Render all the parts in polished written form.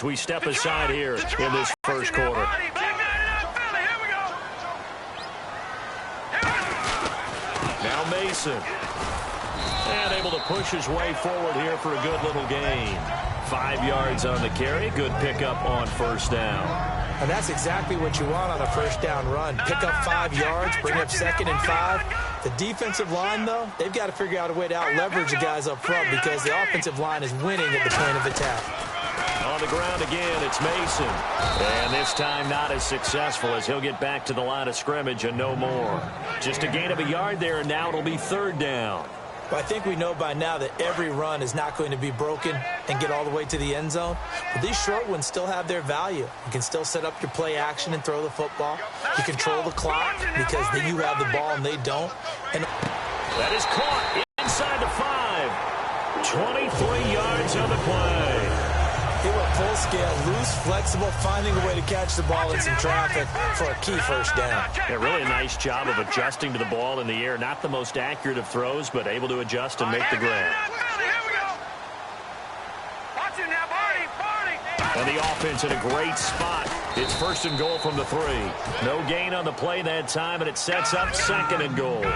We step aside here in this first quarter. Now Mason. And able to push his way forward here for a good little gain. 5 yards on the carry. Good pickup on first down. And that's exactly what you want on a first down run. Pick up 5 yards, bring up 2nd and 5. The defensive line, though, they've got to figure out a way to out-leverage the guys up front because the offensive line is winning at the point of attack. On the ground again, it's Mason. And this time not as successful as he'll get back to the line of scrimmage and no more. Just a gain of a yard there, and now it'll be 3rd down. But I think we know by now that every run is not going to be broken and get all the way to the end zone. But these short ones still have their value. You can still set up your play action and throw the football. You control the clock because you have the ball and they don't. And that is caught inside the 5. 23 yards on the play. He went full scale, loose, flexible, finding a way to catch the ball in some traffic for a key first down. Yeah, really a nice job of adjusting to the ball in the air. Not the most accurate of throws, but able to adjust and make the grab. And the offense in a great spot. It's 1st and goal from the 3. No gain on the play that time, and it sets up 2nd and goal.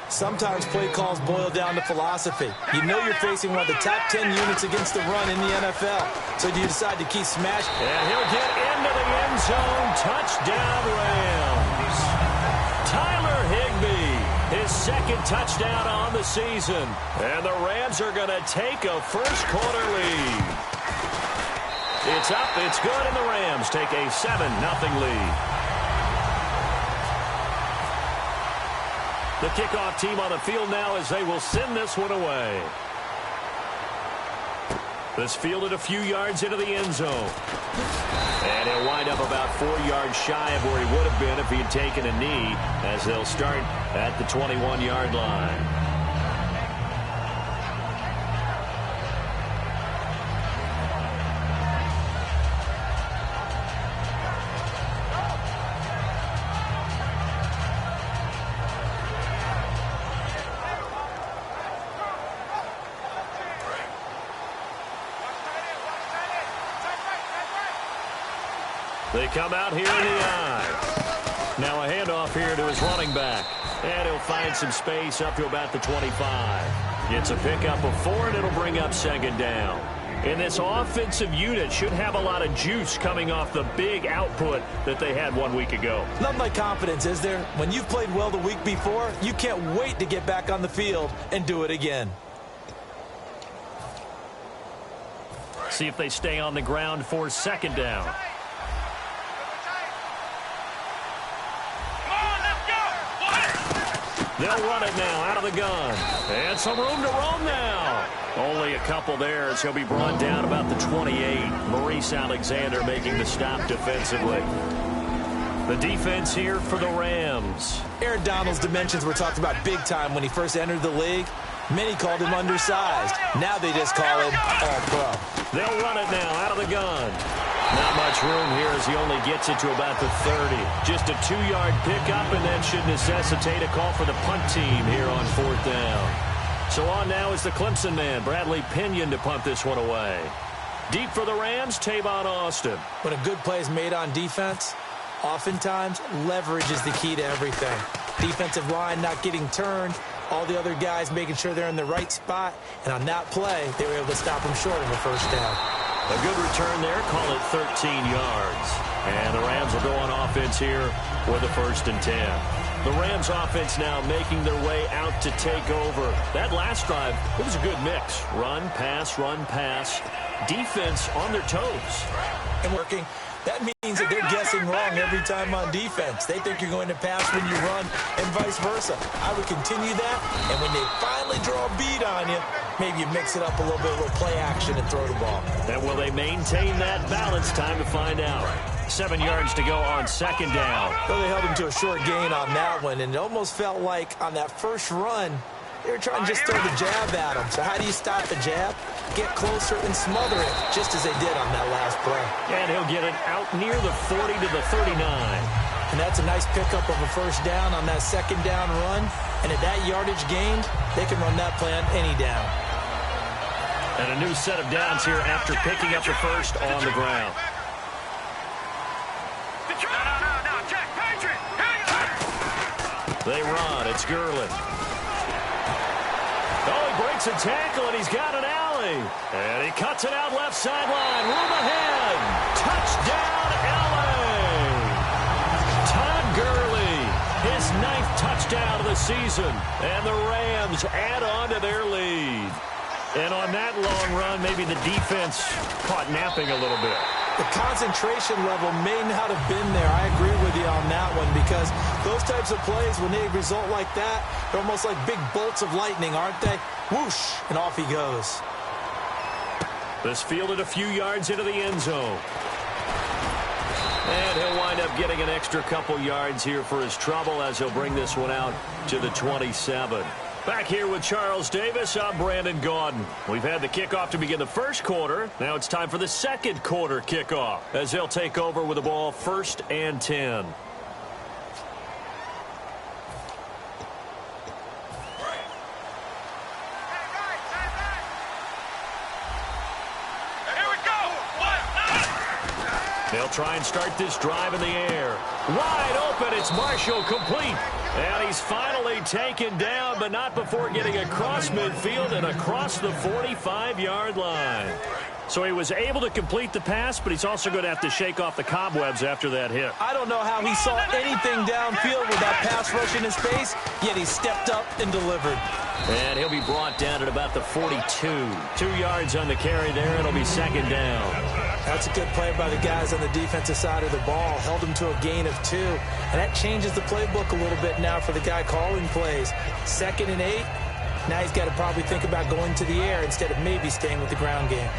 Sometimes play calls boil down to philosophy. You know you're facing one of the top 10 units against the run in the NFL. So do you decide to keep smashing? And he'll get into the end zone. Touchdown, Rams. Tyler Higbee, his 2nd touchdown on the season. And the Rams are going to take a first-quarter lead. It's up, it's good, and the Rams take a 7-0 lead. The kickoff team on the field now as they will send this one away. This fielded a few yards into the end zone. And he'll wind up about 4 yards shy of where he would have been if he had taken a knee, as they'll start at the 21-yard line. They come out here in the I. Now a handoff here to his running back. And he'll find some space up to about the 25. Gets a pickup of 4, and it'll bring up 2nd down. And this offensive unit should have a lot of juice coming off the big output that they had 1 week ago. Nothing like confidence, is there? When you've played well the week before, you can't wait to get back on the field and do it again. See if they stay on the ground for 2nd down. They'll run it now out of the gun. And some room to roam now. Only a couple there as he'll be brought down about the 28. Maurice Alexander making the stop defensively. The defense here for the Rams. Aaron Donald's dimensions were talked about big time when he first entered the league. Many called him undersized. Now they just call him all-pro. They'll run it now out of the gun. Not much room here as he only gets it to about the 30. Just a 2-yard pickup, and that should necessitate a call for the punt team here on 4th down. So on now is the Clemson man, Bradley Pinion, to punt this one away. Deep for the Rams, Tavon Austin. When a good play is made on defense, oftentimes leverage is the key to everything. Defensive line not getting turned, all the other guys making sure they're in the right spot, and on that play, they were able to stop him short of a 1st down. A good return there, call it 13 yards. And the Rams will go on offense here with a 1st and 10. The Rams offense now making their way out to take over. That last drive, it was a good mix. Run, pass, defense on their toes. And working. That means that they're guessing wrong every time on defense. They think you're going to pass when you run and vice versa. I would continue that, and when they finally draw a bead on you, maybe you mix it up a little bit, a little play action, and throw the ball. And will they maintain that balance? Time to find out. 7 yards to go on 2nd down. Well, they held him to a short gain on that one, and it almost felt like on that first run, they were trying to just throw the jab at him. So how do you stop the jab? Get closer and smother it, just as they did on that last play. And he'll get it out near the 40 to the 39. And that's a nice pickup of a 1st down on that 2nd down run. And at that yardage gained, they can run that play on any down. And a new set of downs here after picking up the first on the ground. They run. It's Gurley. Oh, he breaks a tackle, and he's got an alley. And he cuts it out left sideline. Room ahead. Touchdown, L.A. Todd Gurley, his 9th touchdown of the season. And the Rams add on to their lead. And on that long run, maybe the defense caught napping a little bit. The concentration level may not have been there. I agree with you on that one, because those types of plays, when they result like that, they're almost like big bolts of lightning, aren't they? Whoosh, and off he goes. This fielded a few yards into the end zone. And he'll wind up getting an extra couple yards here for his trouble as he'll bring this one out to the 27. Back here with Charles Davis, I'm Brandon Gaudin. We've had the kickoff to begin the first quarter. Now it's time for the second quarter kickoff as they'll take over with the ball 1st and 10. They'll try and start this drive in the air. Wide open, it's Marshall, complete. And he's finally taken down, but not before getting across midfield and across the 45-yard line. So he was able to complete the pass, but he's also going to have to shake off the cobwebs after that hit. I don't know how he saw anything downfield with that pass rush in his face, yet he stepped up and delivered. And he'll be brought down at about the 42. 2 yards on the carry there. It'll be 2nd down. That's a good play by the guys on the defensive side of the ball. Held him to a gain of 2. And that changes the playbook a little bit now for the guy calling plays. 2nd and 8. Now he's got to probably think about going to the air instead of maybe staying with the ground game.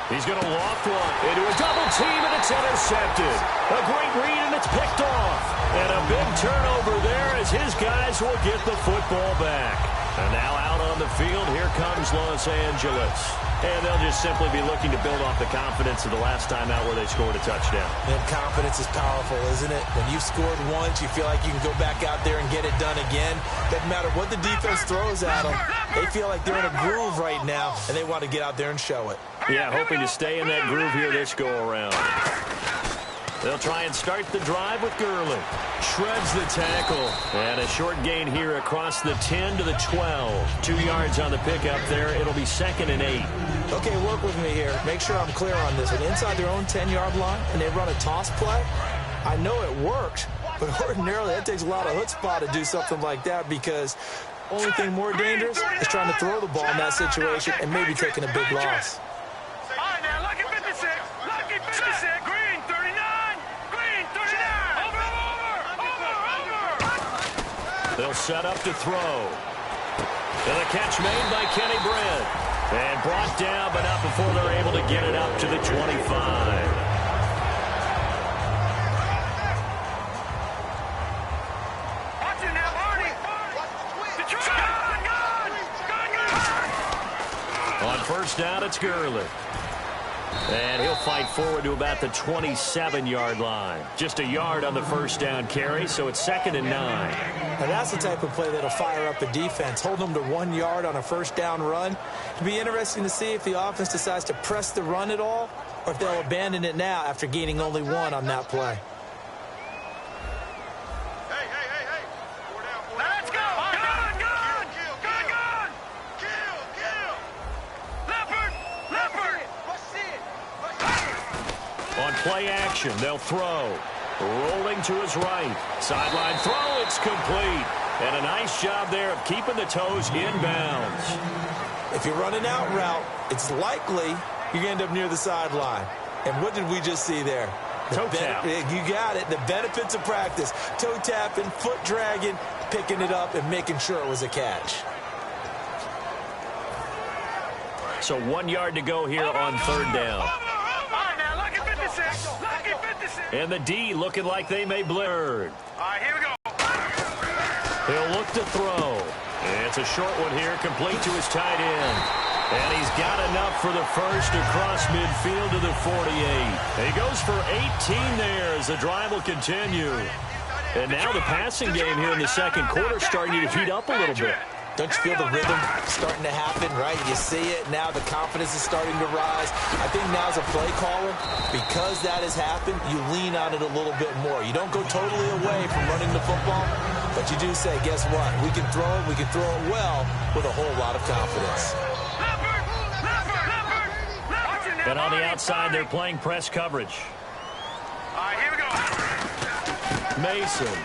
He's going to loft one into a double team, and it's intercepted. A great read, and it's picked off. And a big turnover there as his guys will get the football back. And now out on the field, here comes Los Angeles. And they'll just simply be looking to build off the confidence of the last time out where they scored a touchdown. And confidence is powerful, isn't it? When you've scored once, you feel like you can go back out there and get it done again. Doesn't matter what the defense throws at them. They feel like they're in a groove right now, and they want to get out there and show it. Yeah, hoping to stay in that groove here this go-around. They'll try and start the drive with Gurley. Shreds the tackle. And a short gain here across the 10 to the 12. 2 yards on the pickup there. It'll be 2nd and 8. Okay, work with me here. Make sure I'm clear on this. When inside their own 10-yard line and they run a toss play, I know it worked, but ordinarily that takes a lot of chutzpah to do something like that, because the only thing more dangerous is trying to throw the ball in that situation and maybe taking a big loss. They'll set up to throw. And the catch made by Kenny Britt. And brought down, but not before they're able to get it up to the 25. On 1st down, it's Gurley. And he'll fight forward to about the 27-yard line. Just a yard on the 1st down carry, so it's 2nd and 9. Now that's the type of play that'll fire up a defense. Hold them to 1 yard on a 1st down run. It'll be interesting to see if the offense decides to press the run at all, or if they'll abandon it now after gaining only 1 on that play. Play action, they'll throw. Rolling to his right. Sideline throw, it's complete. And a nice job there of keeping the toes inbounds. If you run an out route, it's likely you're going to end up near the sideline. And what did we just see there? Toe tap. You got it. The benefits of practice. Toe tapping, foot dragging, picking it up, and making sure it was a catch. So 1 yard to go here on 3rd down. And the D looking like they may blur. All right, here we go. He'll look to throw. It's a short one here, complete to his tight end. And he's got enough for the first across midfield to the 48. He goes for 18 there as the drive will continue. And now the passing game here in the second quarter starting to heat up a little bit. Don't you feel the rhythm starting to happen, right? You see it. Now the confidence is starting to rise. I think now as a play caller, because that has happened, you lean on it a little bit more. You don't go totally away from running the football, but you do say, guess what? We can throw it. We can throw it well with a whole lot of confidence. And on the outside, they're playing press coverage. All right, here we go. Mason.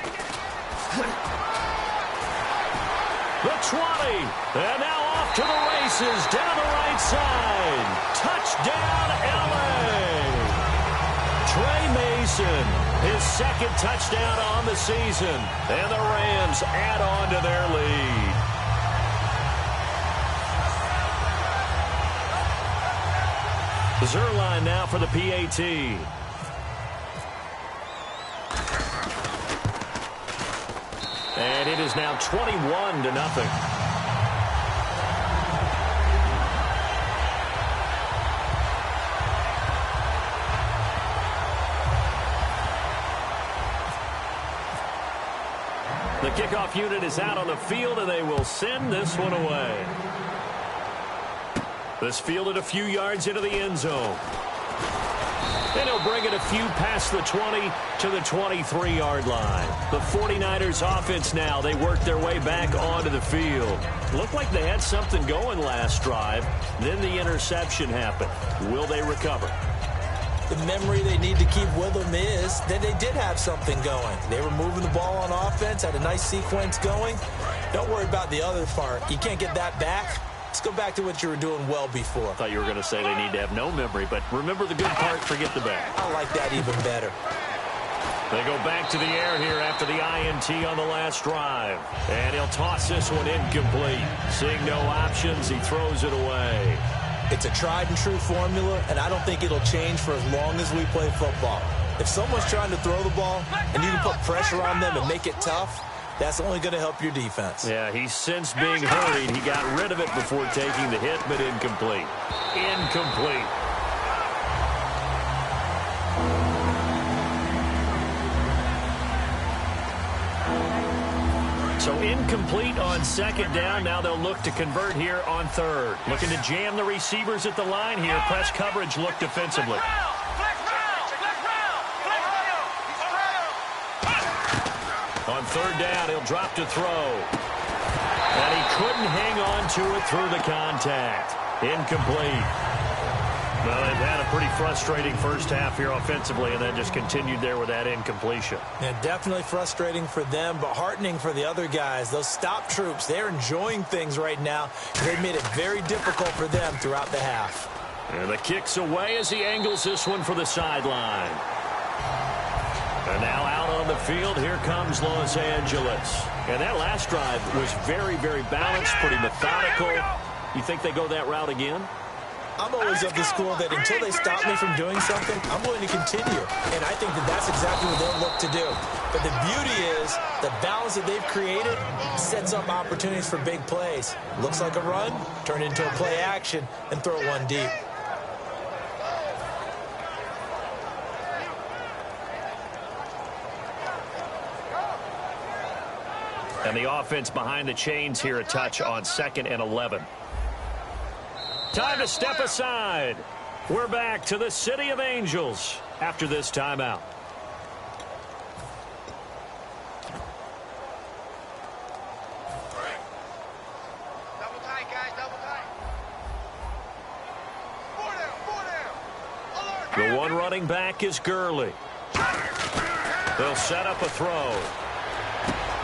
The 20, and now off to the races, down the right side. Touchdown, L.A. Trey Mason, his second touchdown on the season, and the Rams add on to their lead. Zerline now for the PAT. And it is now 21-0. The kickoff unit is out on the field, and they will send this one away. This fielded a few yards into the end zone. And he'll bring it a few past the 20 to the 23-yard line. The 49ers offense now, they work their way back onto the field. Looked like they had something going last drive. Then the interception happened. Will they recover? The memory they need to keep with them is that they did have something going. They were moving the ball on offense, had a nice sequence going. Don't worry about the other part. You can't get that back. Let's go back to what you were doing well before. I thought you were going to say they need to have no memory, but remember the good part, forget the bad. I like that even better. They go back to the air here after the INT on the last drive. And he'll toss this one incomplete. Seeing no options, he throws it away. It's a tried and true formula, and I don't think it'll change for as long as we play football. If someone's trying to throw the ball and you can put pressure on them and make it tough, that's only going to help your defense. Yeah, he's since being hurried. He got rid of it before taking the hit, but incomplete. Incomplete. So incomplete on second down. Now they'll look to convert here on third. Looking to jam the receivers at the line here. Press coverage look defensively. On third down, he'll drop to throw. And he couldn't hang on to it through the contact. Incomplete. Well, they've had a pretty frustrating first half here offensively, and then just continued there with that incompletion. Yeah, definitely frustrating for them, but heartening for the other guys. Those stop troops, they're enjoying things right now. They've made it very difficult for them throughout the half. And the kick's away as he angles this one for the sideline. And now out on the field, here comes Los Angeles. And that last drive was very, very balanced, pretty methodical. You think they go that route again? I'm always of the school that until they stop me from doing something, I'm willing to continue. And I think that that's exactly what they'll look to do. But the beauty is the balance that they've created sets up opportunities for big plays. Looks like a run, turn into a play action, and throw one deep. And the offense behind the chains here, a touch on 2nd and 11. Time to step aside. We're back to the City of Angels after this timeout. Double tight, guys, double tight. 4 down. The one running back is Gurley. They'll set up a throw.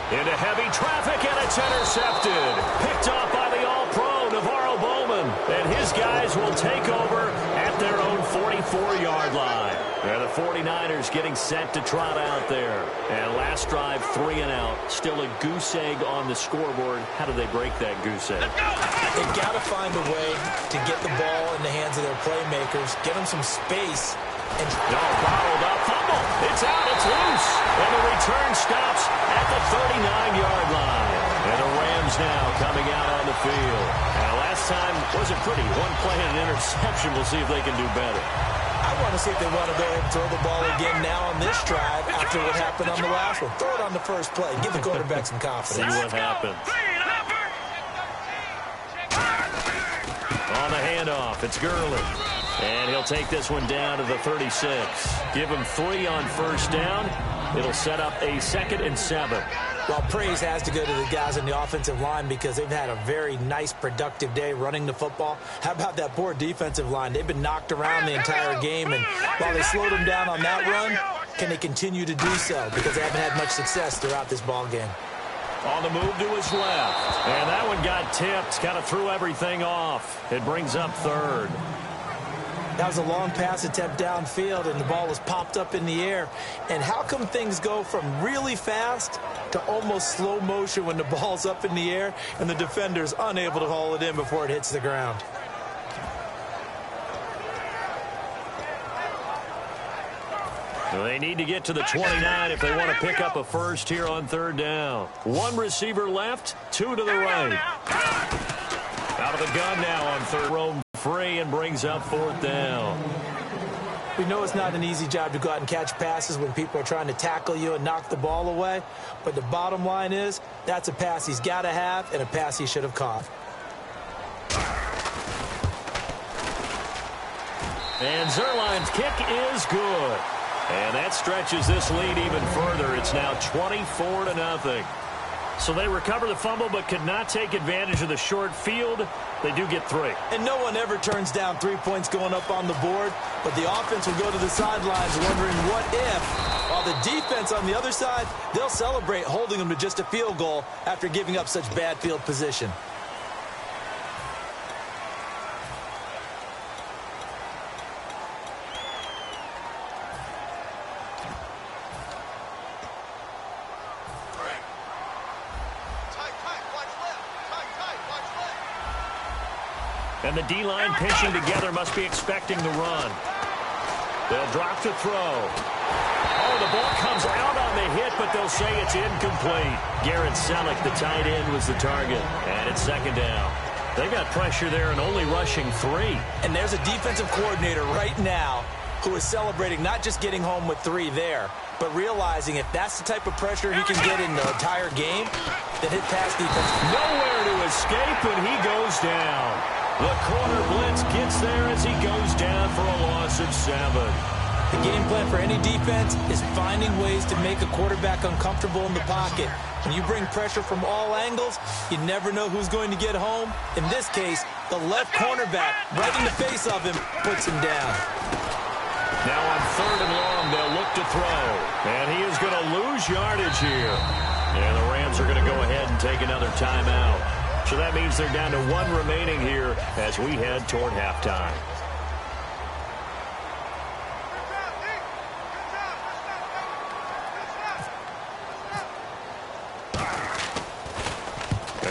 Into heavy traffic, and it's intercepted. Picked off by the All-Pro, Navarro Bowman. And his guys will take over at their own 44-yard line. And the 49ers getting set to trot out there. And last drive, 3 and out. Still a goose egg on the scoreboard. How do they break that goose egg? They got to find a way to get the ball in the hands of their playmakers, get them some space, and bottled up, fumble. It's out, it's loose. And the return stops at the 39-yard line. And the Rams now coming out on the field. And last time wasn't pretty. One play and an interception. We'll see if they can do better. I want to see if they want to go ahead and throw the ball again now on this drive after what happened on the last one. Throw it on the first play. Give the quarterback some confidence. See what happens. On the handoff, it's Gurley. And he'll take this one down to the 36. Give him 3 on first down. It'll set up a 2nd and 7. Well, praise has to go to the guys in the offensive line because they've had a very nice, productive day running the football. How about that poor defensive line? They've been knocked around the entire game, and while they slowed them down on that run, can they continue to do so? Because they haven't had much success throughout this ball game. On the move to his left. And that one got tipped. Kind of threw everything off. It brings up 3rd. That was a long pass attempt downfield, and the ball was popped up in the air. And how come things go from really fast to almost slow motion when the ball's up in the air and the defender's unable to haul it in before it hits the ground? They need to get to the 29 if they want to pick up a first here on 3rd down. 1 receiver left, 2 to the right. Out of the gun now on 3rd. Roam free and brings up 4th down. We know it's not an easy job to go out and catch passes when people are trying to tackle you and knock the ball away. But the bottom line is that's a pass he's got to have and a pass he should have caught. And Zerline's kick is good. And that stretches this lead even further. It's now 24-0. So they recover the fumble but could not take advantage of the short field. They do get 3. And no one ever turns down 3 points going up on the board, but the offense will go to the sidelines wondering what if, while the defense on the other side, they'll celebrate holding them to just a field goal after giving up such bad field position. And the D-line pinching together must be expecting the run. They'll drop to throw. Oh, the ball comes out on the hit, but they'll say it's incomplete. Garrett Selleck, the tight end, was the target. And it's 2nd down. They got pressure there and only rushing 3. And there's a defensive coordinator right now who is celebrating not just getting home with 3 there, but realizing if that's the type of pressure he can get in the entire game, then his pass defense nowhere to escape, and he goes down. The corner blitz gets there as he goes down for a loss of 7. The game plan for any defense is finding ways to make a quarterback uncomfortable in the pocket. When you bring pressure from all angles, you never know who's going to get home. In this case, the left cornerback, right in the face of him, puts him down. Now on 3rd and long, they'll look to throw. And he is going to lose yardage here. And the Rams are going to go ahead and take another timeout. So that means they're down to 1 remaining here as we head toward halftime.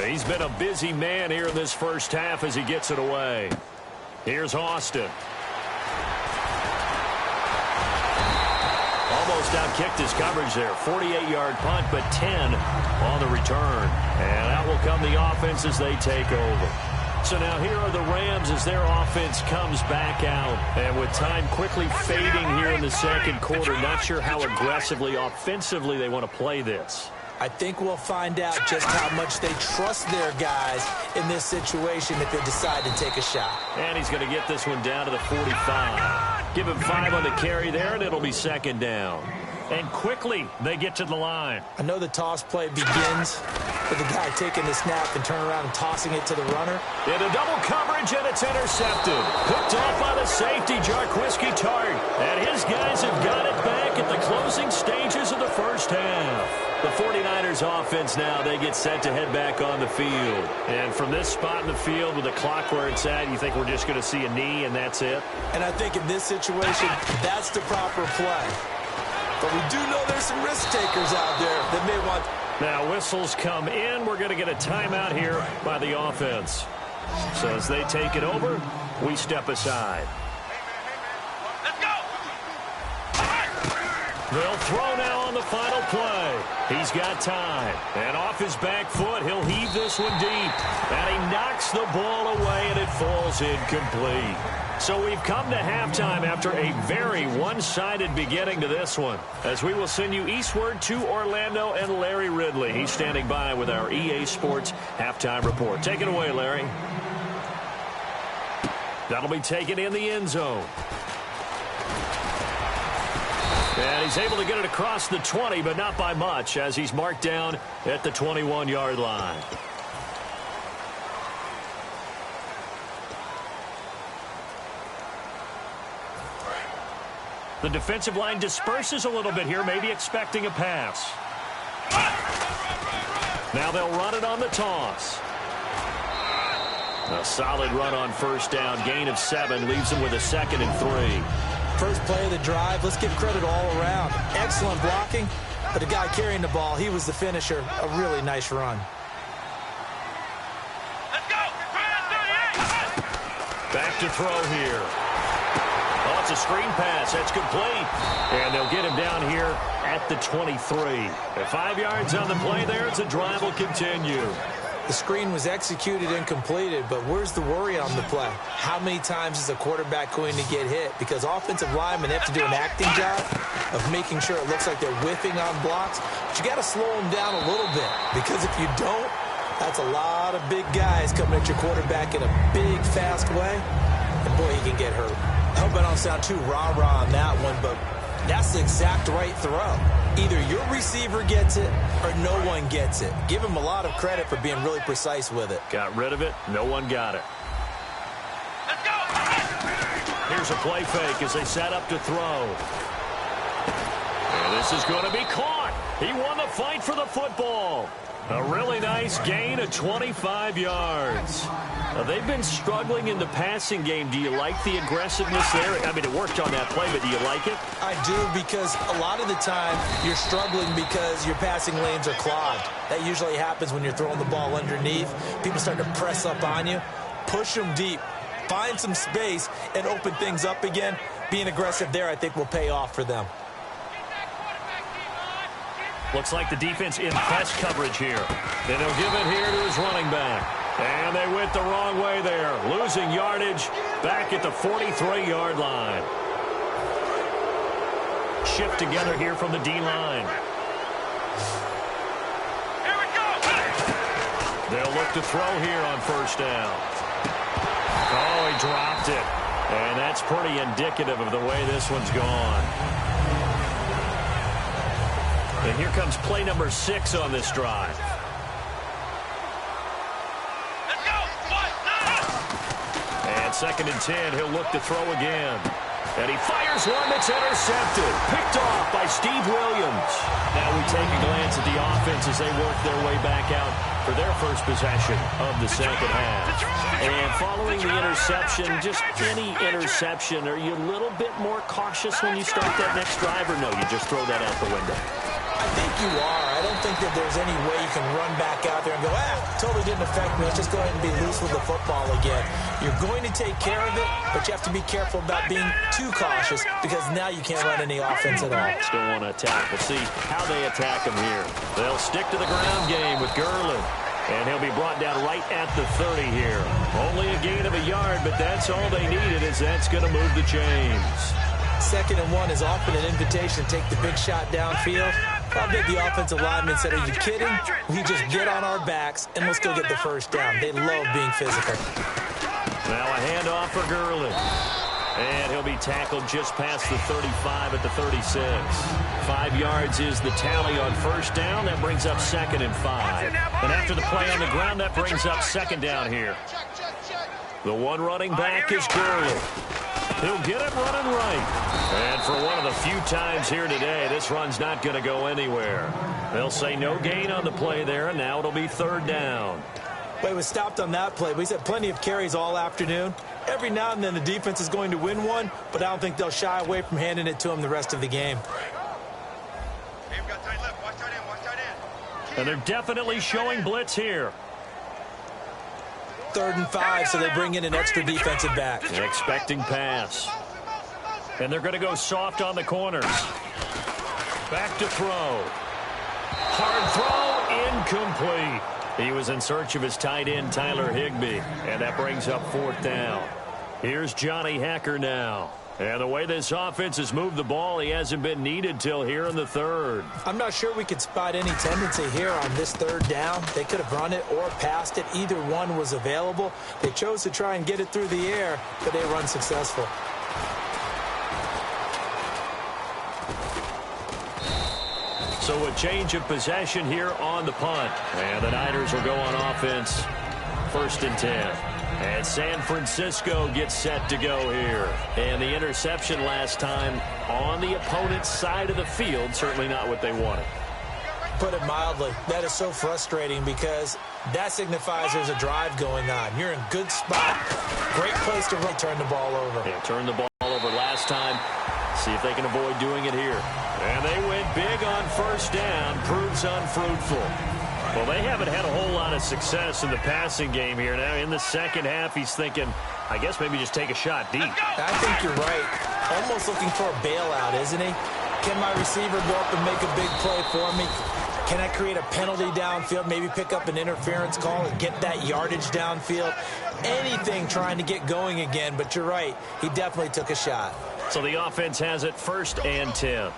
He's been a busy man here in this first half as he gets it away. Here's Austin. Almost outkicked his coverage there. 48-yard punt, but 10 on the return. And out will come the offense as they take over. So now here are the Rams as their offense comes back out. And with time quickly fading here in the second quarter, not sure how aggressively, offensively they want to play this. I think we'll find out just how much they trust their guys in this situation if they decide to take a shot. And he's going to get this one down to the 45. Give him 5 on the carry there, and it'll be 2nd down. And quickly, they get to the line. I know the toss play begins with the guy taking the snap and turning around and tossing it to the runner. Into double coverage, and it's intercepted. Picked off by the safety, Jarquiski Tart. And his guys have got it back at the closing stages of the first half. The 49ers offense now, they get set to head back on the field. And from this spot in the field with the clock where it's at, you think we're just going to see a knee and that's it? And I think in this situation, that's the proper play. But we do know there's some risk takers out there that may want. Now whistles come in. We're going to get a timeout here by the offense. So as they take it over, we step aside. Let's go. They'll throw now on the final play. He's got time. And off his back foot, he'll heave this one deep. And he knocks the ball away, and it falls incomplete. So we've come to halftime after a very one-sided beginning to this one, as we will send you eastward to Orlando and Larry Ridley. He's standing by with our EA Sports halftime report. Take it away, Larry. That'll be taken in the end zone. And he's able to get it across the 20, but not by much, as he's marked down at the 21-yard line. The defensive line disperses a little bit here, maybe expecting a pass. Now they'll run it on the toss. A solid run on first down. Gain of 7 leaves them with a 2nd and 3. First play of the drive, let's give credit all around. Excellent blocking, but the guy carrying the ball, he was the finisher. A really nice run. Let's go. Back to throw here. Oh, it's a screen pass. That's complete. And they'll get him down here at the 23. At 5 yards on the play there, the drive will continue. The screen was executed and completed, but where's the worry on the play? How many times is a quarterback going to get hit? Because offensive linemen have to do an acting job of making sure it looks like they're whiffing on blocks. But you got to slow them down a little bit, because if you don't, that's a lot of big guys coming at your quarterback in a big, fast way. And boy, he can get hurt. I hope I don't sound too rah-rah on that one, but that's the exact right throw. Either your receiver gets it or no one gets it. Give him a lot of credit for being really precise with it. Got rid of it. No one got it. Let's go. Here's a play fake as they set up to throw. And this is going to be caught. He won the fight for the football. A really nice gain of 25 yards. Now, they've been struggling in the passing game. Do you like the aggressiveness there? I mean, it worked on that play, but do you like it? I do, because a lot of the time you're struggling because your passing lanes are clogged. That usually happens when you're throwing the ball underneath. People start to press up on you. Push them deep. Find some space and open things up again. Being aggressive there, I think, will pay off for them. Looks like the defense in press coverage here. And he'll give it here to his running back. And they went the wrong way there. Losing yardage back at the 43-yard line. Shift together here from the D-line. Here we go. They'll look to throw here on first down. Oh, he dropped it. And that's pretty indicative of the way this one's gone. And here comes play number 6 on this drive. Let's go. And 2nd and 10, he'll look to throw again. And he fires one that's intercepted. Picked off by Steve Williams. Now we take a glance at the offense as they work their way back out for their first possession of the second half. And following the interception, just any interception, are you a little bit more cautious when you start that next drive, or no, you just throw that out the window? I think you are. I don't think that there's any way you can run back out there and go, totally didn't affect me. Let's just go ahead and be loose with the football again. You're going to take care of it, but you have to be careful about being too cautious, because now you can't run any offense at all. Still want to attack. We'll see how they attack him here. They'll stick to the ground game with Gurley. And he'll be brought down right at the 30 here. Only a gain of a yard, but that's all they needed, as that's going to move the chains. 2nd and 1 is often an invitation to take the big shot downfield. I bet the offensive lineman said, are you kidding? We just get on our backs and let's go get the first down. They love being physical. Now a handoff for Gurley. And he'll be tackled just past the 35 at the 36. 5 yards is the tally on first down. That brings up 2nd and 5. And after the play on the ground, that brings up 2nd down here. The one running back is Gurley. He'll get it running right. And for one of the few times here today, this run's not going to go anywhere. They'll say no gain on the play there, and now it'll be 3rd down. Well, he was stopped on that play, but he's had plenty of carries all afternoon. Every now and then the defense is going to win one, but I don't think they'll shy away from handing it to him the rest of the game. Hey, we got tight left. Watch tight end. And they're definitely showing blitz here. 3rd and 5, so they bring in an extra defensive back. An expecting pass. And they're going to go soft on the corners. Back to throw. Hard throw, incomplete. He was in search of his tight end, Tyler Higbee, and that brings up 4th down. Here's Johnny Hacker now. And the way this offense has moved the ball, he hasn't been needed till here in the 3rd. I'm not sure we could spot any tendency here on this 3rd down. They could have run it or passed it. Either one was available. They chose to try and get it through the air, but they run successful. So a change of possession here on the punt. And the Niners will go on offense. 1st and 10. And San Francisco gets set to go here. And the interception last time on the opponent's side of the field, certainly not what they wanted. Put it mildly, that is so frustrating because that signifies there's a drive going on. You're in good spot. Great place to turn the ball over. Yeah, turned the ball over last time. See if they can avoid doing it here. And they went big on 1st down. Proves unfruitful. Well, they haven't had a whole lot of success in the passing game here. Now, in the 2nd half, he's thinking, I guess maybe just take a shot deep. I think you're right. Almost looking for a bailout, isn't he? Can my receiver go up and make a big play for me? Can I create a penalty downfield, maybe pick up an interference call and get that yardage downfield? Anything trying to get going again, but you're right. He definitely took a shot. So the offense has it 1st and 10.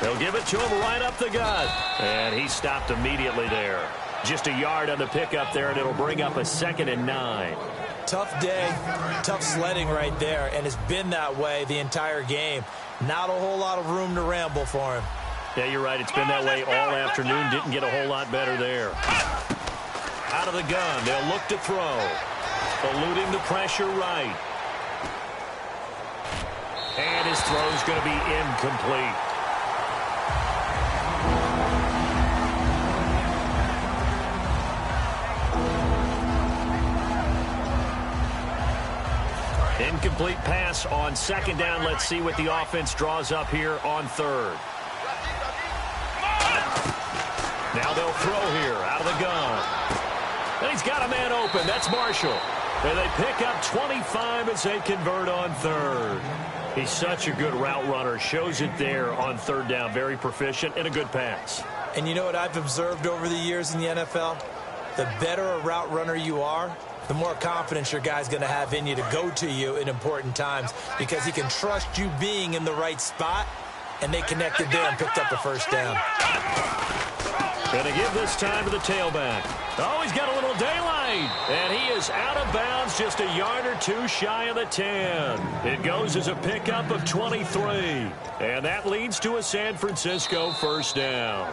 They'll give it to him right up the gut. And he stopped immediately there. Just a yard on the pickup there, and it'll bring up a 2nd and 9. Tough day, tough sledding right there, and it's been that way the entire game. Not a whole lot of room to ramble for him. Yeah, you're right. It's been that way all afternoon. Didn't get a whole lot better there. Out of the gun. They'll look to throw. Eluding the pressure right. And his throw's going to be incomplete. Incomplete pass on 2nd down. Let's see what the offense draws up here on 3rd. Now they'll throw here out of the gun. And he's got a man open. That's Marshall. And they pick up 25 as they convert on 3rd. He's such a good route runner. Shows it there on 3rd down. Very proficient and a good pass. And you know what I've observed over the years in the NFL? The better a route runner you are, the more confidence your guy's going to have in you to go to you in important times because he can trust you being in the right spot, and they connected there and picked up the 1st down. Going to give this time to the tailback. Oh, he's got a little daylight, and he is out of bounds just a yard or two shy of the 10. It goes as a pickup of 23, and that leads to a San Francisco 1st down.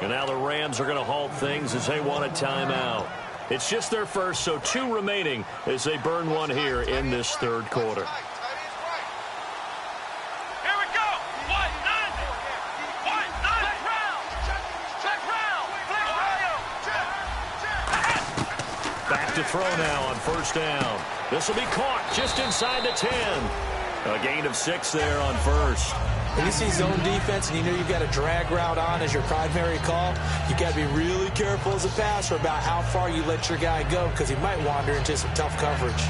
And now the Rams are going to halt things as they want a timeout. It's just their first, so 2 remaining as they burn one here in this 3rd quarter. Here we go. White, 9. White, 9. Back to throw now on 1st down. This will be caught just inside the 10. A gain of 6 there on 1st. When you see zone defense and you know you've got a drag route on as your primary call, you got to be really careful as a passer about how far you let your guy go because he might wander into some tough coverage.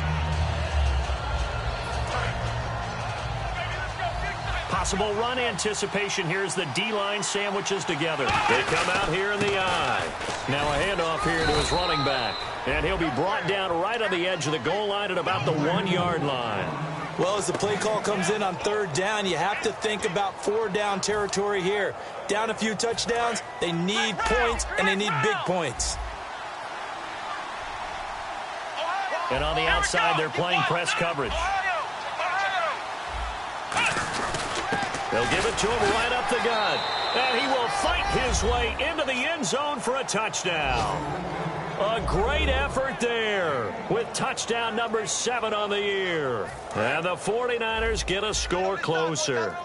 Possible run anticipation. Here's the D-line sandwiches together. They come out here in the eye. Now a handoff here to his running back. And he'll be brought down right on the edge of the goal line at about the 1-yard line. Well, as the play call comes in on 3rd down, you have to think about 4-down territory here. Down a few touchdowns, they need points, and they need big points. And on the outside, they're playing press coverage. They'll give it to him right up the gut. And he will fight his way into the end zone for a touchdown. A great effort there with touchdown number 7 on the year. And the 49ers get a score closer.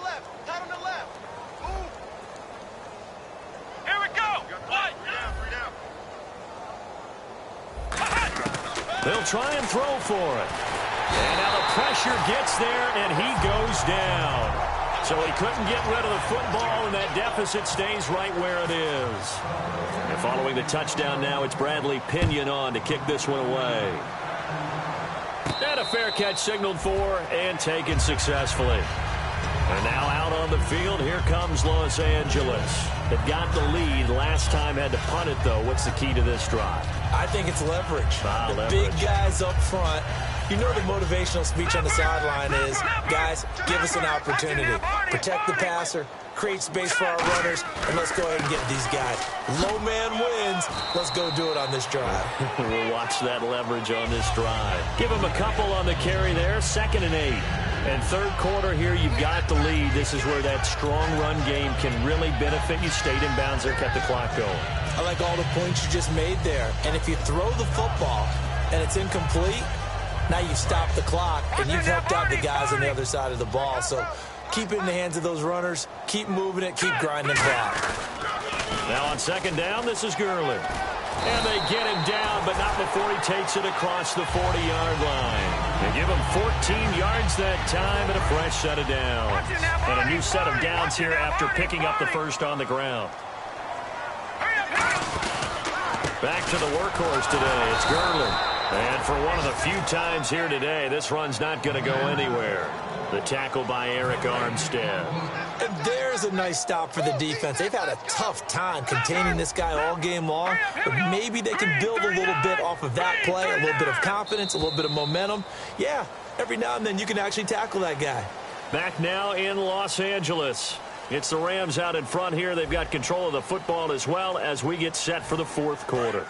Here we go. They'll try and throw for it. And now the pressure gets there, and he goes down. So he couldn't get rid of the football, and that deficit stays right where it is. And following the touchdown now, it's Bradley Pinion on to kick this one away. And a fair catch signaled for and taken successfully. And now out on the field, here comes Los Angeles. They've got the lead. Last time had to punt it, though. What's the key to this drive? I think it's leverage. Leverage. Big guys up front. You know the motivational speech on the sideline is, guys, give us an opportunity. Protect the passer, create space for our runners, and let's go ahead and get these guys. Low man wins. Let's go do it on this drive. We'll watch that leverage on this drive. Give him a couple on the carry there. 2nd and 8. And third quarter here, you've got the lead. This is where that strong run game can really benefit you. Stayed in bounds there, kept the clock going. I like all the points you just made there. And if you throw the football and it's incomplete, now you've stopped the clock and you've helped out the guys on the other side of the ball. So keep it in the hands of those runners. Keep moving it. Keep grinding the clock. Now on 2nd down, this is Gurley. And they get him down, but not before he takes it across the 40-yard line. They give him 14 yards that time and a fresh set of downs. And a new set of downs here after picking up the first on the ground. Back to the workhorse today. It's Gurley. And for one of the few times here today, this run's not going to go anywhere. The tackle by Eric Armstead. And there's a nice stop for the defense. They've had a tough time containing this guy all game long, but maybe they can build a little bit off of that play, a little bit of confidence, a little bit of momentum. Yeah, every now and then you can actually tackle that guy. Back now in Los Angeles. It's the Rams out in front here. They've got control of the football as well as we get set for the fourth quarter.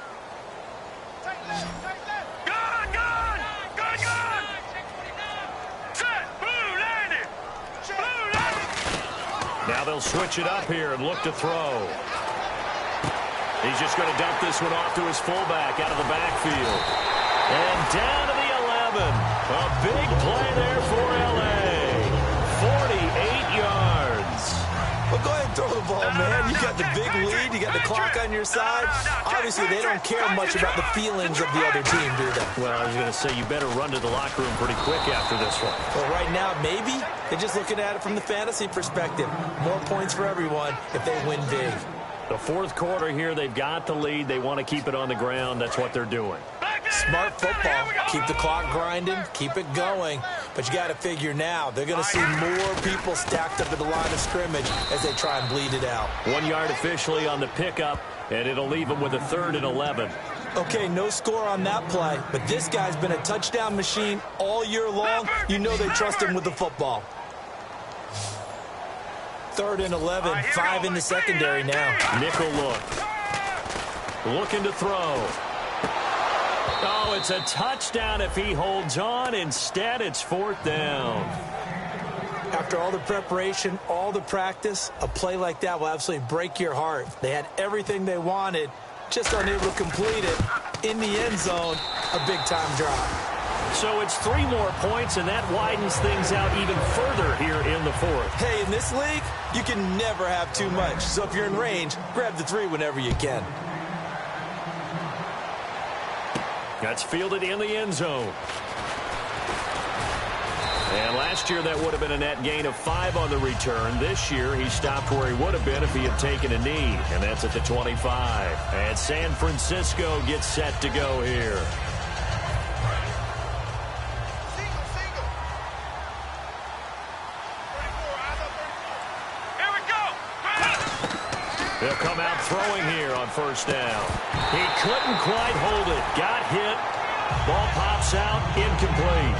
Now they'll switch it up here and look to throw. He's just going to dump this one off to his fullback out of the backfield. And down to the 11. A big play there for L.A. 48 yards. Well, go ahead and throw the ball, man. You got the big lead. You got the clock on your side. Obviously, they don't care much about the feelings of the other team, do they? Well, I was going to say, you better run to the locker room pretty quick after this one. Well, right now, maybe they're just looking at it from the fantasy perspective. More points for everyone if they win big. The fourth quarter here, they've got the lead. They want to keep it on the ground. That's what they're doing. Smart football. Keep the clock grinding. Keep it going. But you got to figure now, they're going to see more people stacked up at the line of scrimmage as they try and bleed it out. 1 yard officially on the pickup, and it'll leave them with a 3rd and 11. Okay, no score on that play, but this guy's been a touchdown machine all year long. You know they trust him with the football. 3rd and 11, 5 in the secondary now. Nickel look. Looking to throw. Oh, it's a touchdown if he holds on. Instead, it's 4th down. After all the preparation, all the practice, a play like that will absolutely break your heart. They had everything they wanted, just unable to complete it. In the end zone, a big-time drop. So it's 3 more points, and that widens things out even further here in the 4th. Hey, in this league, you can never have too much. So if you're in range, grab the 3 whenever you can. That's fielded in the end zone. And last year, that would have been a net gain of 5 on the return. This year, he stopped where he would have been if he had taken a knee, and that's at the 25. And San Francisco gets set to go here. They'll come out throwing here on 1st down. He couldn't quite hold it. Got hit. Ball pops out. Incomplete.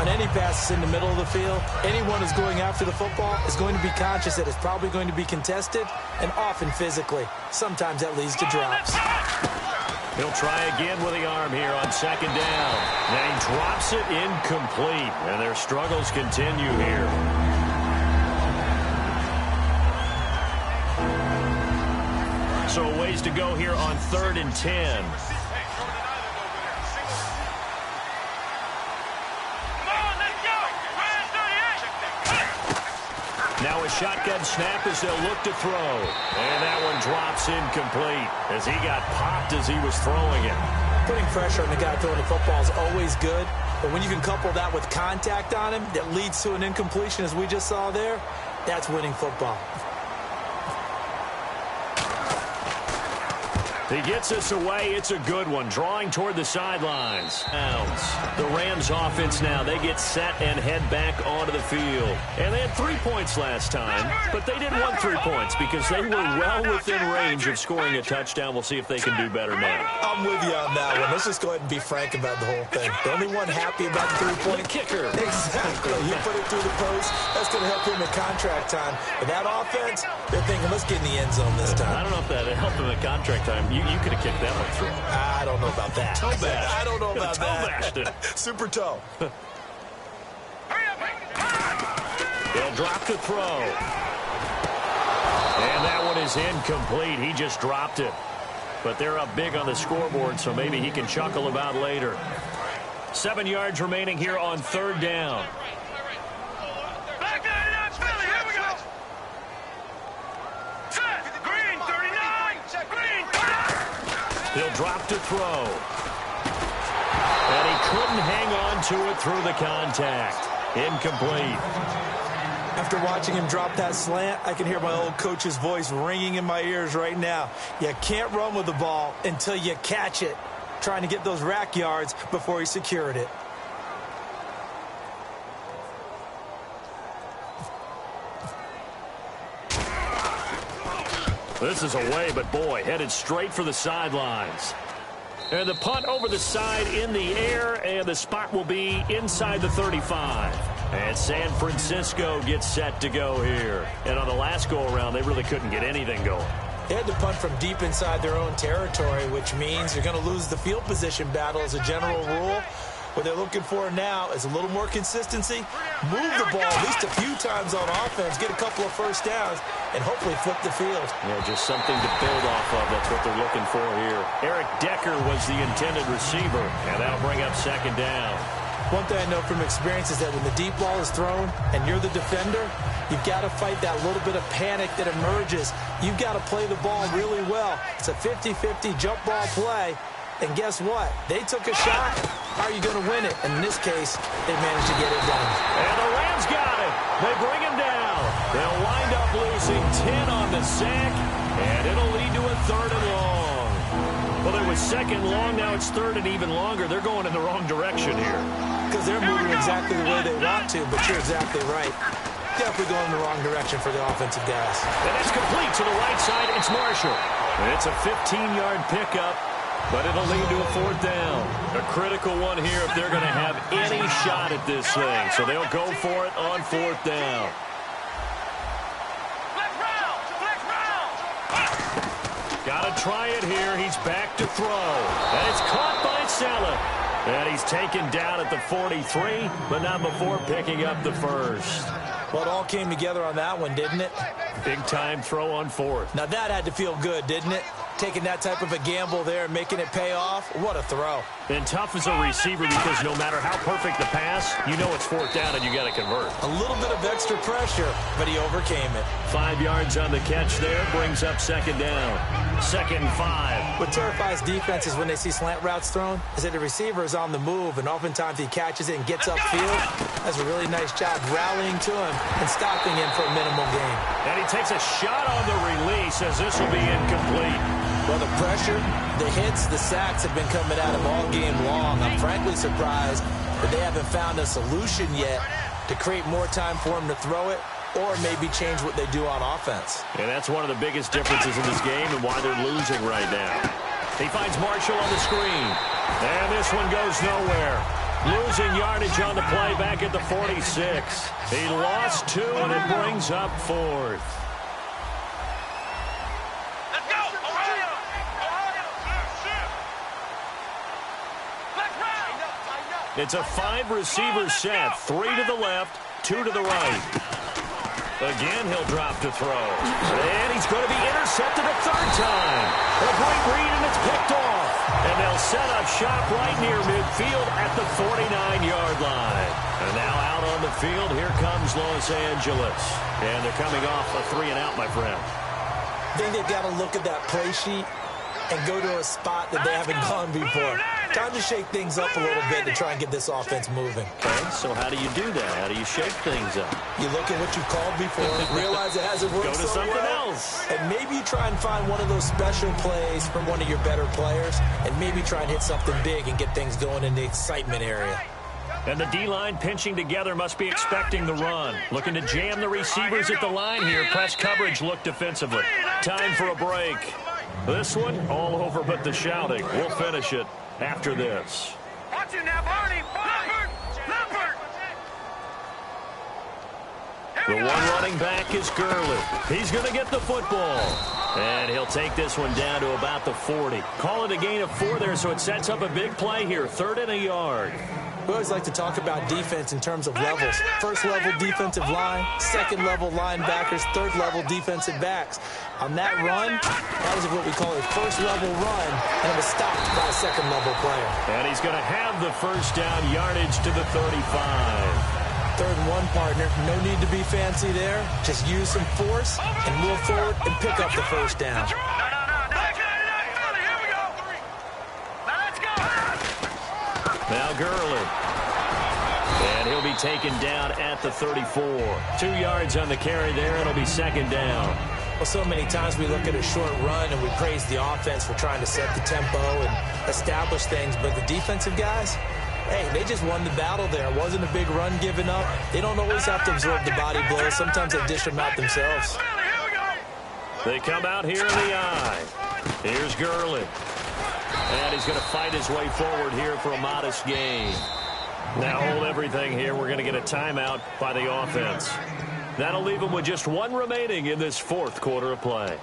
On any passes in the middle of the field, anyone who's going after the football is going to be conscious that it's probably going to be contested and often physically. Sometimes that leads to drops. He'll try again with the arm here on 2nd down. Now he drops it incomplete, and their struggles continue here. So a ways to go here on 3rd and 10. Now a shotgun snap as they'll look to throw. And that one drops incomplete as he got popped as he was throwing it. Putting pressure on the guy throwing the football is always good, But when you can couple that with contact on him that leads to an incompletion, as we just saw there, that's winning football. He gets us away. It's a good one. Drawing toward the sidelines. The Rams offense now. They get set and head back onto the field. And they had 3 points last time, but they didn't want 3 points because they were well within range of scoring a touchdown. We'll see if they can do better now. I'm with you on that one. Let's just go ahead and be frank about the whole thing. The only one happy about the 3-point kicker. Exactly. You put it through the post. That's going to help him in contract time. But that offense, they're thinking, let's get in the end zone this time. I don't know if that helped him in contract time. You could have kicked that one through. I don't know about that. Toe bash. I don't know about that. Toe bashed it. Super toe. They'll drop to throw. And that one is incomplete. He just dropped it. But they're up big on the scoreboard, so maybe he can chuckle about later. 7 yards remaining here on 3rd down. He'll drop to throw. And he couldn't hang on to it through the contact. Incomplete. After watching him drop that slant, I can hear my old coach's voice ringing in my ears right now. You can't run with the ball until you catch it. Trying to get those rack yards before he secured it. This is away, but boy, headed straight for the sidelines. And the punt over the side in the air, and the spot will be inside the 35. And San Francisco gets set to go here. And on the last go-around, they really couldn't get anything going. They had to punt from deep inside their own territory, which means you're going to lose the field position battle as a general rule. What they're looking for now is a little more consistency, move the ball at least a few times on offense, get a couple of first downs, and hopefully flip the field. Yeah, just something to build off of. That's what they're looking for here. Eric Decker was the intended receiver, and that'll bring up 2nd down. One thing I know from experience is that when the deep ball is thrown and you're the defender, you've got to fight that little bit of panic that emerges. You've got to play the ball really well. It's a 50-50 jump ball play. And guess what? They took a shot. How are you going to win it? And in this case, they managed to get it done. And the Rams got it. They bring him down. They'll wind up losing 10 on the sack, and it'll lead to a 3rd and long. Well, it was 2nd long. Now it's 3rd and even longer. They're going in the wrong direction here. Because they're moving exactly the way they want to, but you're exactly right. Definitely going in the wrong direction for the offensive guys. And it's complete to the right side. It's Marshall. And it's a 15-yard pickup. But it'll lead to a 4th down. A critical one here if they're going to have any shot at this thing. So they'll go for it on 4th down. Got to try it here. He's back to throw. And it's caught by Saleh. And he's taken down at the 43, but not before picking up the 1st. Well, it all came together on that one, didn't it? Big-time throw on 4th. Now, that had to feel good, didn't it? Taking that type of a gamble there and making it pay off. What a throw. And tough as a receiver because no matter how perfect the pass, you know it's 4th down and you got to convert. A little bit of extra pressure, but he overcame it. 5 yards on the catch there brings up 2nd down. 2nd and 5. What terrifies defenses when they see slant routes thrown is that the receiver is on the move, and oftentimes he catches it and gets upfield. Does a really nice job rallying to him and stopping him for a minimal gain. And he takes a shot on the release as this will be incomplete. Well, the pressure, the hits, the sacks have been coming at him all game long. I'm frankly surprised that they haven't found a solution yet to create more time for him to throw it or maybe change what they do on offense. And that's one of the biggest differences in this game and why they're losing right now. He finds Marshall on the screen. And this one goes nowhere. Losing yardage on the play back at the 46. He lost 2, and it brings up 4th. It's a 5-receiver set. 3 to the left, 2 to the right. Again, he'll drop to throw. And he's going to be intercepted a 3rd time. A great read, and it's picked off. And they'll set up shop right near midfield at the 49-yard line. And now out on the field, here comes Los Angeles. And they're coming off a 3-and-out, my friend. I think they've got to look at that play sheet and go to a spot that they haven't gone before. Time to shake things up a little bit to try and get this offense moving. Okay, so how do you do that? How do you shake things up? You look at what you called before, realize it hasn't worked Go to so something well, else. and maybe you try and find one of those special plays from one of your better players, and maybe try and hit something big and get things going in the excitement area. And the D-line pinching together must be expecting the run. Looking to jam the receivers at the line here. Press coverage look defensively. Time for a break. This one, all over but the shouting. We'll finish it after this. Watch it now, Barney. Leopard. The one running back is Gurley. He's going to get the football. And he'll take this one down to about the 40. Call it a gain of 4 there, so it sets up a big play here. 3rd and a yard. We always like to talk about defense in terms of levels. First level defensive line, second level linebackers, third level defensive backs. On that run, that was what we call a first level run, and it was stopped by a second level player. And he's going to have the first down, yardage to the 35. 3rd and 1, partner. No need to be fancy there. Just use some force and move forward and pick up the first down. Now Gurley. And he'll be taken down at the 34. 2 yards on the carry there. It'll be 2nd down. Well, so many times we look at a short run and we praise the offense for trying to set the tempo and establish things, but the defensive guys, hey, they just won the battle there. It wasn't a big run given up. They don't always have to absorb the body blows. Sometimes they dish them out themselves. They come out here in the eye. Here's Gurley. And he's going to fight his way forward here for a modest gain. Now hold everything here. We're going to get a timeout by the offense. That'll leave them with just 1 remaining in this 4th quarter of play.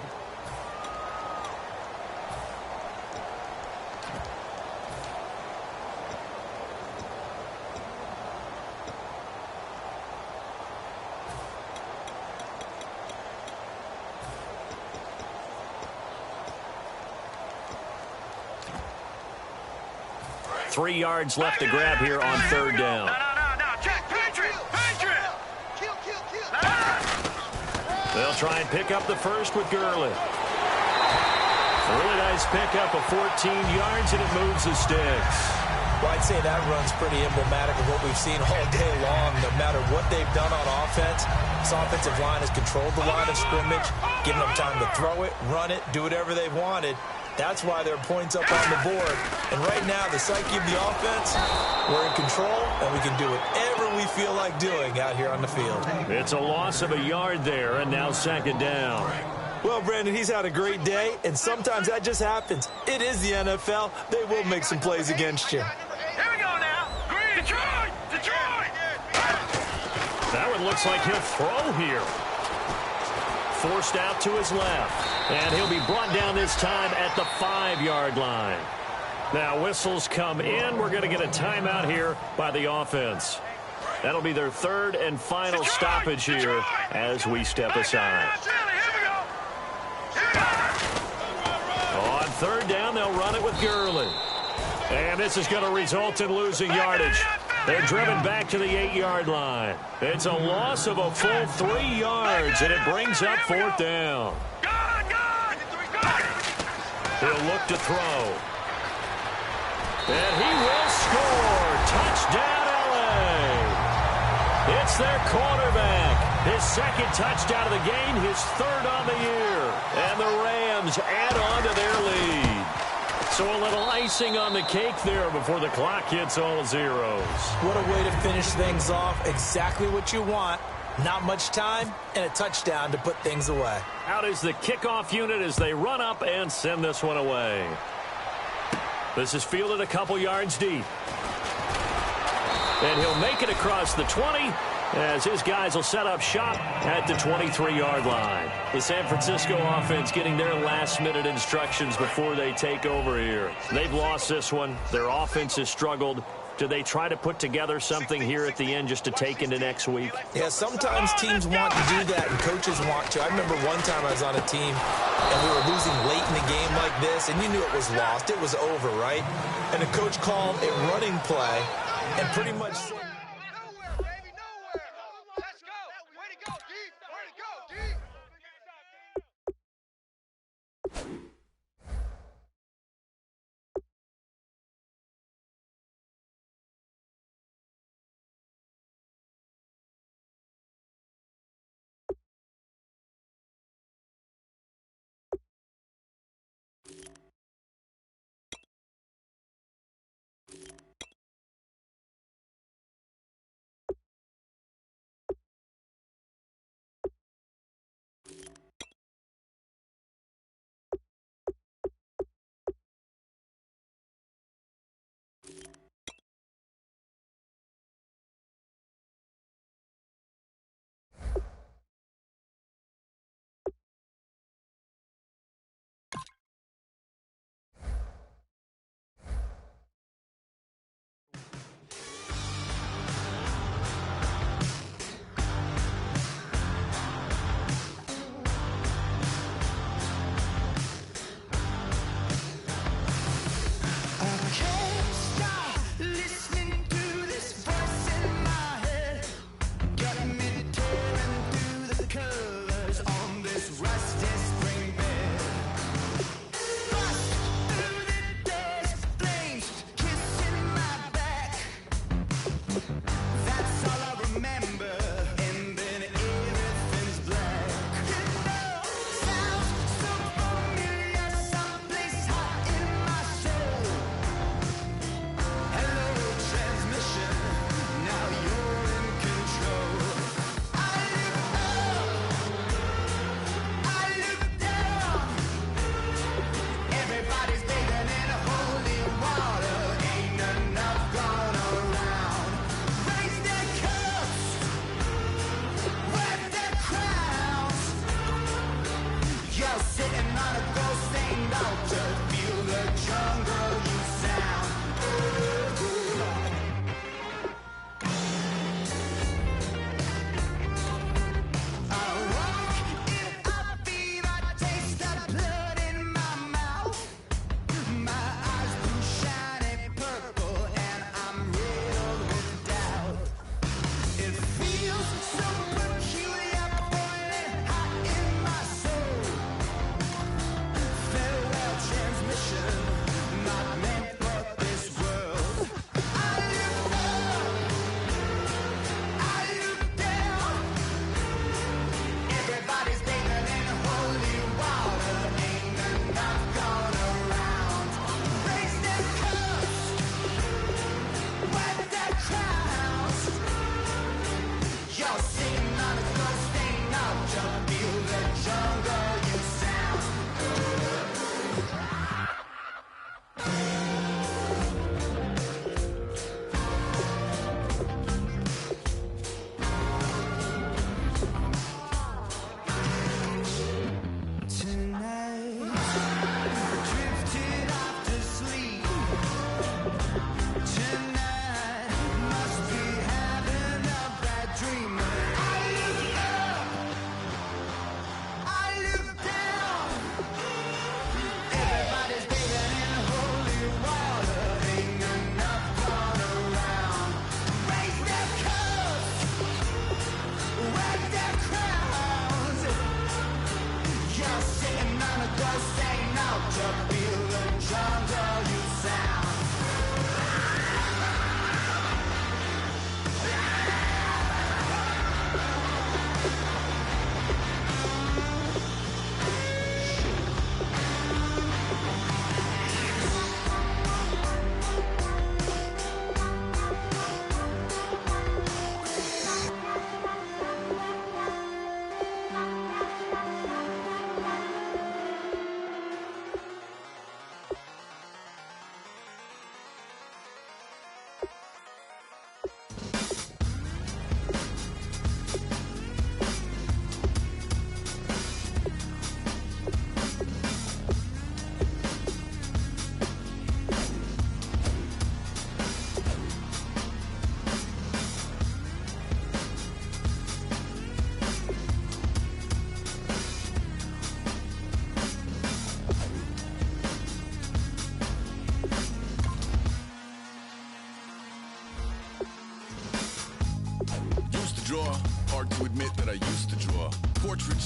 Three yards left to grab here on 3rd down. Check, Patriot. They'll try and pick up the first with Gurley. Really nice pickup of 14 yards, and it moves the sticks. Well, I'd say that run's pretty emblematic of what we've seen all day long. No matter what they've done on offense, this offensive line has controlled the line of scrimmage, given them time to throw it, run it, do whatever they've wanted. That's why there are points up on the board. And right now, the psyche of the offense, we're in control, and we can do whatever we feel like doing out here on the field. It's a loss of a yard there, and now 2nd down. Well, Brandon, he's had a great day, and sometimes that just happens. It is the NFL. They will make some plays against you. Here we go now. Detroit! That one looks like he'll throw here. Forced out to his left. And he'll be brought down this time at the 5-yard line. Now whistles come in. We're going to get a timeout here by the offense. That'll be their 3rd and final stoppage here as we step aside. On 3rd down, they'll run it with Gurley. And this is going to result in losing yardage. They're driven back to the 8-yard line. It's a loss of a full 3 yards, and it brings up 4th down. He'll look to throw. And he will score. Touchdown, L.A. It's their quarterback. His 2nd touchdown of the game, his 3rd on the year. And the Rams add on to their lead. So a little icing on the cake there before the clock hits all zeros. What a way to finish things off. Exactly what you want. Not much time and a touchdown to put things away. Out is the kickoff unit as they run up and send this one away. This is fielded a couple yards deep. And he'll make it across the 20 as his guys will set up shop at the 23-yard line. The San Francisco offense getting their last-minute instructions before they take over here. They've lost this one. Their offense has struggled. Do they try to put together something here at the end just to take into next week? Yeah, sometimes teams want to do that and coaches want to. I remember one time I was on a team and we were losing late in the game like this, and you knew it was lost. It was over, right? And the coach called a running play and pretty much said,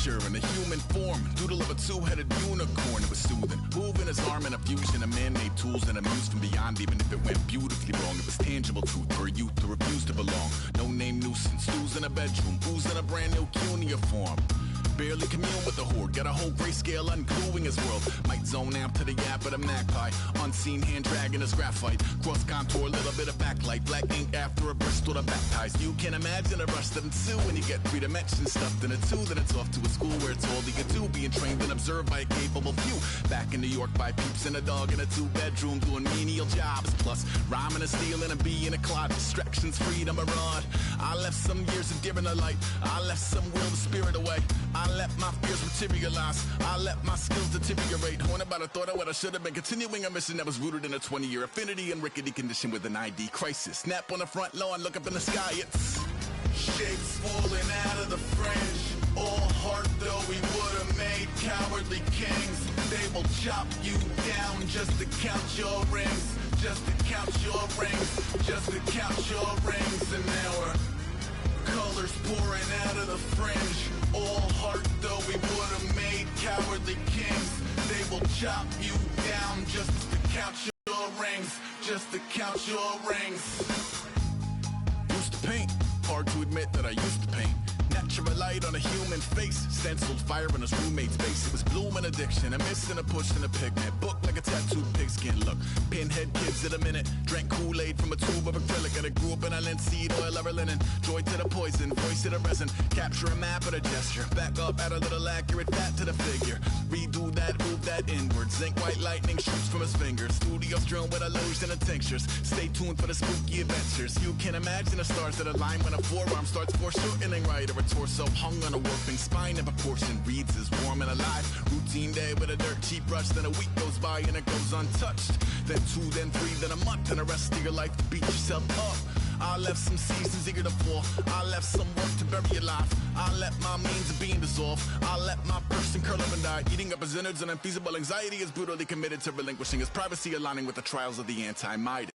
creature in a human form, doodle of a two-headed unicorn. It was soothing, moving his arm in a fusion of man-made tools and amused from beyond. Even if it went beautifully wrong, it was tangible truth for a youth who refused to belong. No name nuisance, who's in a bedroom, who's in a brand new cuneiform. Barely commune with the horde, got a whole grayscale ungluing his world. Might zone out to the yap of the magpie, unseen hand dragging his graphite. Cross contour, little bit of backlight, black ink after a Bristol to baptize. You can imagine a rush that ensue when you get 3 dimensions stuffed in a 2. Then it's off to a school where it's all you can do, being trained and observed by a capable few. Back in New York by peeps and a dog in a 2-bedroom doing menial jobs. Plus rhyming and stealing and bee in a clod, distractions, freedom, a rod. I left some years of deer in the light, I left some will the spirit away. I let my fears materialize, I let my skills deteriorate. Horn about a thought of what I should have been, continuing a mission that was rooted in a 20-year affinity and rickety condition with an ID crisis. Snap on the front lawn, look up in the sky, it's shapes falling out of the fringe. All heart though we would have made cowardly kings. They will chop you down just to count your rings, just to count your rings, just to count your rings. And now we're colors pouring out of the fringe. All heart though we would have made cowardly kings. They will chop you down just to count your rings, just to count your rings. Used to paint, hard to admit that I used to paint. Natural light on a human face, stenciled fire in his roommate's face. It was blooming addiction, a missing a push and a pigment. Book like a tattooed pigskin look. Pinhead kids in a minute, drank Kool-Aid from a tube of acrylic. And I grew up in a linseed oil ever linen. Joy to the poison, voice to the resin. Capture a map of a gesture, back up, add a little accurate fat to the figure. Redo that, move that inward. Zinc white lightning shoots from his fingers. Studios strewn with illusion and tinctures. Stay tuned for the spooky adventures. You can imagine the stars that align when a forearm starts foreshortening right. Or a torso hung on a warping spine in proportion. Reads as warm and alive. Routine day with a dirt cheap brush. Then a week goes by and it goes untouched. Then 2, then 3, then a month. And the rest of your life to beat yourself up. I left some seasons eager to fall. I left some work to bury your life. I let my means of being dissolve. I let my person curl up and die. Eating up his innards and unfeasible anxiety is brutally committed to relinquishing his privacy, aligning with the trials of the anti-Midas.